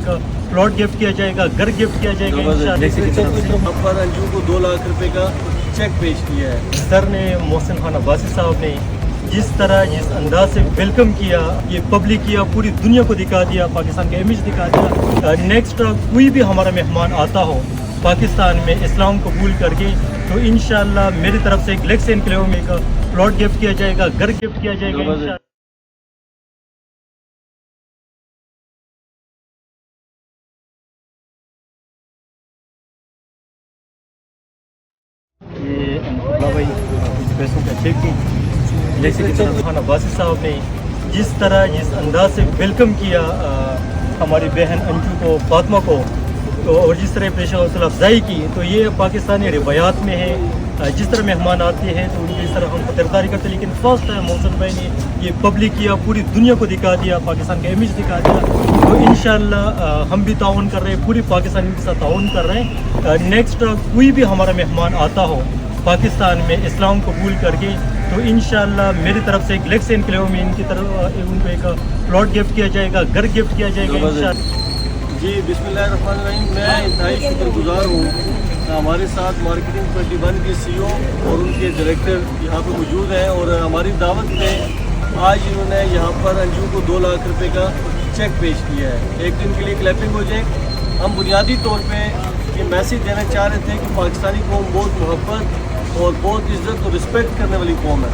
एक plot gift किया जाएगा, घर गिफ्ट किया जाएगा इंशाअल्लाह। पर अंजू को 2 लाख रुपए का चेक पेश किया है। सर ने मोहसिन खान अब्बासी साहब ने जिस तरह जिस अंदाज से वेलकम किया, ये पब्लिक किया, पूरी दुनिया को दिखा दिया, पाकिस्तान का इमेज दिखा दिया। नेक्स्ट कोई भी हमारा मेहमान आता हो पाकिस्तान में इस्लाम कबूल करके, तो इंशाअल्लाह मेरी तरफ से एक लेक्स एनक्लेव में एक प्लॉट गिफ्ट किया जाएगा, घर गिफ्ट किया जाएगा इंशाअल्लाह। ये भाई कुछ पैसों का चेक थी, जैसे कि खान अब्बासी साहब ने जिस तरह जिस अंदाज से वेलकम किया हमारी बहन अंजू को, फातिमा को, तो और जिस तरह पेशा हौसला अफजाई की, तो ये पाकिस्तानी रिवायात में है। जिस तरह मेहमान आते हैं तो उनकी इस तरह हम खतरदारी करते हैं, लेकिन फर्स्ट टाइम मोहसिन भाई ने ये पब्लिक किया, पूरी दुनिया को दिखा दिया, पाकिस्तान का इमेज दिखा दिया। तो इंशाअल्लाह हम भी ताउन कर रहे हैं, पूरी पाकिस्तान के साथ ताउन कर रहे हैं। नेक्स्ट कोई भी हमारा मेहमान आता हो पाकिस्तान में इस्लाम कबूल करके, तो इंशाअल्लाह मेरी तरफ से एक लेक्स एनक्लेव में इनकी तरफ उनको एक प्लॉट गिफ्ट किया जाएगा, घर गिफ्ट किया जाएगा इंशाअल्लाह। जी बिस्मिल्लाहिर्रहमानिर्रहीम। मैं इंतहाई शुक्रगुजार हूँ। हमारे साथ मार्केटिंग 21 के CEO और उनके डायरेक्टर यहाँ पे मौजूद हैं, और हमारी दावत में आज इन्होंने यहाँ पर अंजू को 2 लाख रुपए का चेक पेश किया है। एक दिन के लिए क्लैपिंग हो जाए। हम बुनियादी तौर पे ये मैसेज देना चाह रहे थे कि पाकिस्तानी कौम बहुत मोहब्बत और बहुत इज़्ज़त और रिस्पेक्ट करने वाली कौम है।